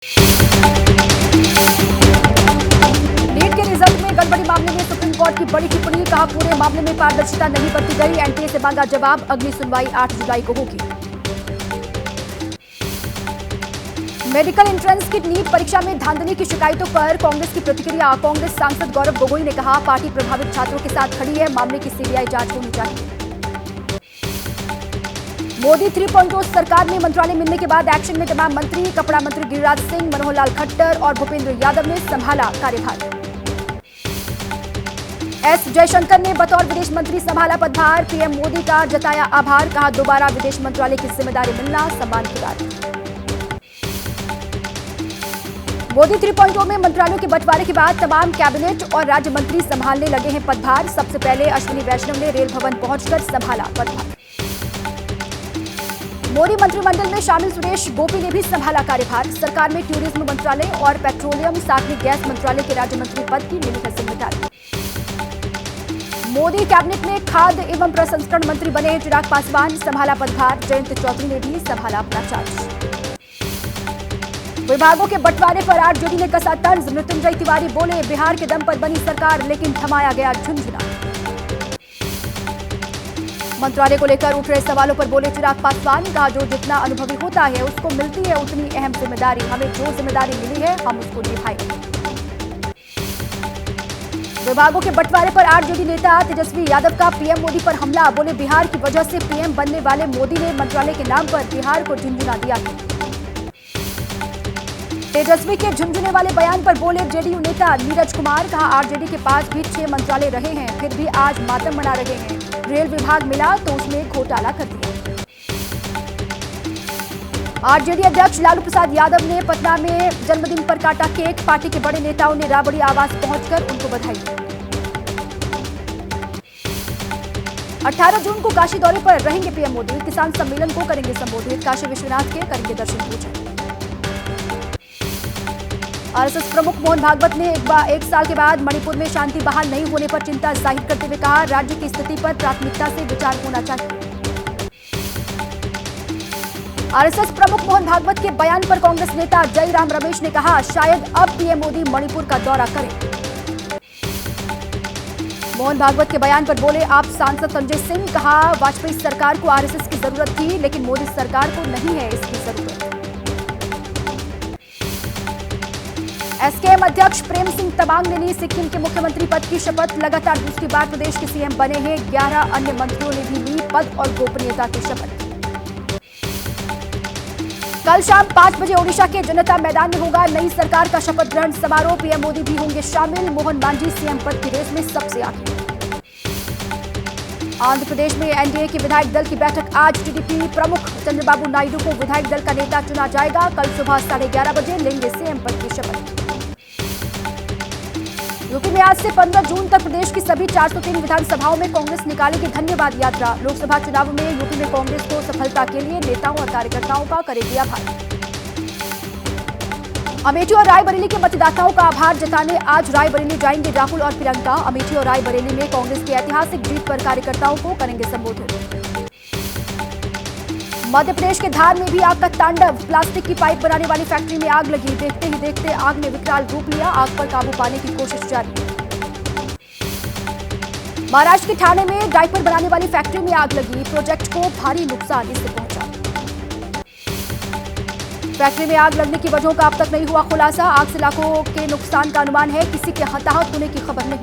NEET के result में गड़बड़ी मामले में सुप्रीम कोर्ट की बड़ी टिप्पणी, कहा पूरे मामले में पारदर्शिता नहीं बरती गई, एनटीए से मांगा जवाब, अगली सुनवाई 8 जुलाई को होगी। मेडिकल एंट्रेंस की नीट परीक्षा में धांधली की शिकायतों पर कांग्रेस की प्रतिक्रिया, कांग्रेस सांसद गौरव गोगोई ने कहा पार्टी प्रभावित छात्रों के साथ खड़ी है, मामले की सीबीआई जांच होनी चाहिए। मोदी 3.0 सरकार में मंत्रालय मिलने के बाद एक्शन में तमाम मंत्री, कपड़ा मंत्री गिरिराज सिंह, मनोहर लाल खट्टर और भूपेंद्र यादव ने संभाला कार्यभार। एस जयशंकर ने बतौर विदेश मंत्री संभाला पदभार, पीएम मोदी का जताया आभार, कहा दोबारा विदेश मंत्रालय की जिम्मेदारी मिलना सम्मान की बात। मोदी 3.0 में मंत्रालयों के बंटवारे के बाद तमाम कैबिनेट और राज्य मंत्री संभालने लगे हैं पदभार। सबसे पहले अश्विनी वैष्णव ने रेल भवन पहुंचकर संभाला पदभार। मोदी मंत्रिमंडल में शामिल सुरेश गोपी ने भी संभाला कार्यभार। सरकार में टूरिज्म मंत्रालय और पेट्रोलियम साथ ही गैस मंत्रालय के राज्य मंत्री पद की मिली है जिम्मेदारी। मोदी कैबिनेट में खाद्य एवं प्रसंस्करण मंत्री बने चिराग पासवान, संभाला पदभार। जयंत चौधरी ने भी संभाला अपना चार्ज। विभागों के बंटवारे पर आरजेडी ने कसा तंज, मृत्युंजय तिवारी बोले बिहार के दम पर बनी सरकार लेकिन थमाया गया झुंझुना। मंत्रालय को लेकर उठ रहे सवालों पर बोले चिराग पासवान, कहा जो जितना अनुभवी होता है उसको मिलती है उतनी अहम जिम्मेदारी, हमें जो जिम्मेदारी मिली है हम उसको निभाएंगे। विभागों के बंटवारे पर आरजेडी नेता तेजस्वी यादव का पीएम मोदी पर हमला, बोले बिहार की वजह से पीएम बनने वाले मोदी ने मंत्रालय के नाम पर बिहार को झुंझुना दिया। तेजस्वी के झुंझुने वाले बयान पर बोले जेडीयू नेता नीरज कुमार, कहा आरजेडी के पास भी 6 मंत्रालय रहे हैं फिर भी आज मातम मना रहे हैं, रेल विभाग मिला तो उसमें घोटाला कर दिया। आरजेडी अध्यक्ष लालू प्रसाद यादव ने पटना में जन्मदिन पर काटा केक, पार्टी के बड़े नेताओं ने राबड़ी आवास पहुंचकर उनको बधाई दी। 18 जून को काशी दौरे पर रहेंगे पीएम मोदी, किसान सम्मेलन को करेंगे संबोधित, काशी विश्वनाथ के करेंगे दर्शन पूजन। आरएसएस प्रमुख मोहन भागवत ने एक साल के बाद मणिपुर में शांति बहाल नहीं होने पर चिंता जाहिर करते हुए कहा राज्य की स्थिति पर प्राथमिकता से विचार होना चाहिए। आरएसएस प्रमुख मोहन भागवत के बयान पर कांग्रेस नेता जयराम रमेश ने कहा शायद अब पीएम मोदी मणिपुर का दौरा करें। मोहन भागवत के बयान पर बोले आप सांसद संजय सिंह, कहा वाजपेयी सरकार को आरएसएस की जरूरत थी लेकिन मोदी सरकार को नहीं है इसकी जरूरत। एसकेएम अध्यक्ष प्रेम सिंह तमांग ने ली सिक्किम के मुख्यमंत्री पद की शपथ, लगातार दूसरी बार प्रदेश के सीएम बने हैं। 11 अन्य मंत्रियों ने भी ली पद और गोपनीयता की शपथ। कल शाम 5 बजे ओडिशा के जनता मैदान में होगा नई सरकार का शपथ ग्रहण समारोह, पीएम मोदी भी होंगे शामिल। मोहन मांझी सीएम पद की रेस में सबसे आगे। आंध्र प्रदेश में एनडीए के विधायक दल की बैठक आज, टीडीपी प्रमुख चंद्रबाबू नायडू को विधायक दल का नेता चुना जाएगा। कल सुबह 11:30 बजे लेंगे सीएम पद की शपथ। यूपी में आज से 15 जून तक प्रदेश की सभी 403 विधानसभाओं में कांग्रेस निकालेगी धन्यवाद यात्रा। लोकसभा चुनाव में यूपी में कांग्रेस को सफलता के लिए नेताओं और कार्यकर्ताओं का करेगी आभार। अमेठी और रायबरेली के मतदाताओं का आभार जताने आज रायबरेली जाएंगे राहुल और प्रियंका। अमेठी और रायबरेली में कांग्रेस की ऐतिहासिक जीत पर कार्यकर्ताओं को करेंगे संबोधित। मध्य प्रदेश के धार में भी आग का तांडव, प्लास्टिक की पाइप बनाने वाली फैक्ट्री में आग लगी, देखते ही देखते आग ने विकराल रूप लिया, आग पर काबू पाने की कोशिश जारी। महाराष्ट्र के ठाणे में डायपर बनाने वाली फैक्ट्री में आग लगी, प्रोजेक्ट को भारी नुकसान इससे पहुंचा। फैक्ट्री में आग लगने की वजहों का अब तक नहीं हुआ खुलासा, आग से लाखों के नुकसान का अनुमान है, किसी के हताहत होने की खबर नहीं।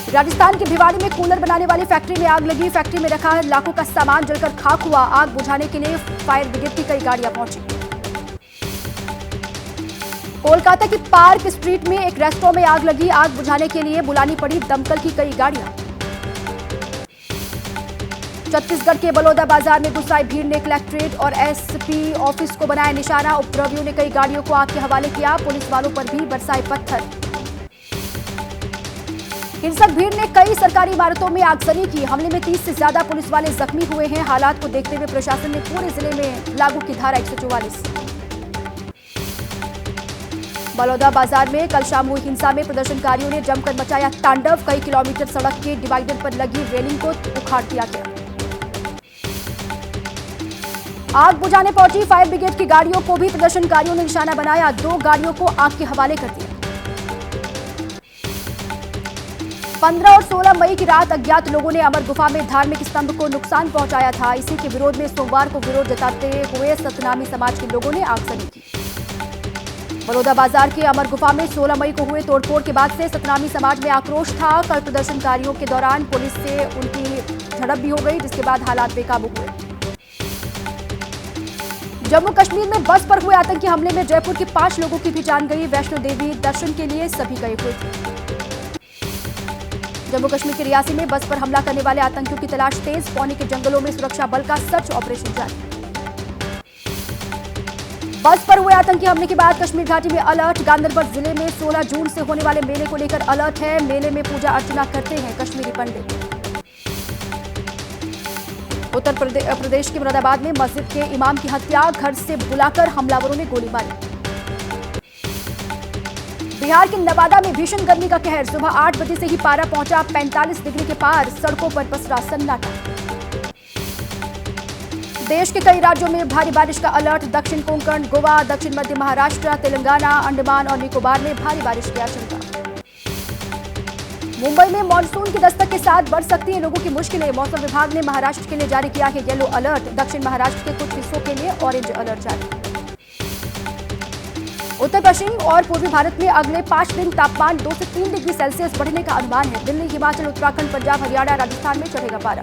राजस्थान के भिवाड़ी में कूलर बनाने वाली फैक्ट्री में आग लगी, फैक्ट्री में रखा लाखों का सामान जलकर खाक हुआ, आग बुझाने के लिए फायर ब्रिगेड की कई गाड़ियां पहुंची। कोलकाता की पार्क स्ट्रीट में एक रेस्टोरेंट में आग लगी, आग बुझाने के लिए बुलानी पड़ी दमकल की कई गाड़ियां। छत्तीसगढ़ के बलौदा बाजार में गुस्साई भीड़ ने कलेक्ट्रेट और एसपी ऑफिस को बनाया निशाना, उपद्रवियों ने कई गाड़ियों को आग के हवाले किया, पुलिस वालों पर भी बरसाए पत्थर। हिंसक भीड़ ने कई सरकारी इमारतों में आगजनी की, हमले में 30 से ज्यादा पुलिस वाले जख्मी हुए हैं। हालात को देखते हुए प्रशासन ने पूरे जिले में लागू की धारा 144। बलौदा बाजार में कल शाम हुई हिंसा में प्रदर्शनकारियों ने जमकर मचाया तांडव, कई किलोमीटर सड़क के डिवाइडर पर लगी रेलिंग को उखाड़ दिया गया। आग बुझाने पहुंची फायर ब्रिगेड की गाड़ियों को भी प्रदर्शनकारियों ने निशाना बनाया। 2 गाड़ियों को आग के हवाले कर दिया। 15 और 16 मई की रात अज्ञात लोगों ने अमर गुफा में धार्मिक स्तंभ को नुकसान पहुंचाया था। इसी के विरोध में सोमवार को विरोध जताते हुए सतनामी समाज के लोगों ने आगजनी की। बड़ौदा बाजार के अमर गुफा में 16 मई को हुए तोड़फोड़ के बाद से सतनामी समाज में आक्रोश था। कल प्रदर्शनकारियों के दौरान पुलिस से उनकी झड़प भी हो गई, जिसके बाद हालात बेकाबू हुए। जम्मू कश्मीर में बस पर हुए आतंकी हमले में जयपुर के 5 लोगों की भी जान गई। वैष्णो देवी दर्शन के लिए सभी गए हुए थे। जम्मू कश्मीर के रियासी में बस पर हमला करने वाले आतंकियों की तलाश तेज। पौनी के जंगलों में सुरक्षा बल का सर्च ऑपरेशन जारी। बस पर हुए आतंकी हमले के बाद कश्मीर घाटी में अलर्ट। गांदरबल जिले में 16 जून से होने वाले मेले को लेकर अलर्ट है। मेले में पूजा अर्चना करते हैं कश्मीरी पंडित। उत्तर प्रदेश के मुरादाबाद में मस्जिद के इमाम की हत्या, घर से बुलाकर हमलावरों ने गोली मारी। बिहार के नवादा में भीषण गर्मी का कहर। सुबह 8 बजे से ही पारा पहुंचा 45 डिग्री के पार। सड़कों पर पसरा सन्नाटा। देश के कई राज्यों में भारी बारिश का अलर्ट। दक्षिण कोंकण, गोवा, दक्षिण मध्य महाराष्ट्र, तेलंगाना, अंडमान और निकोबार में भारी बारिश की आशंका। मुंबई में मानसून की दस्तक के साथ बढ़ सकती है लोगों की मुश्किलें। मौसम विभाग ने महाराष्ट्र के लिए जारी किया है येलो अलर्ट। दक्षिण महाराष्ट्र के कुछ हिस्सों के लिए ऑरेंज अलर्ट जारी। उत्तर पश्चिम और पूर्वी भारत में अगले 5 दिन तापमान 2 से 3 डिग्री सेल्सियस बढ़ने का अनुमान है। दिल्ली, हिमाचल, उत्तराखंड, पंजाब, हरियाणा, राजस्थान में चढ़ेगा पारा।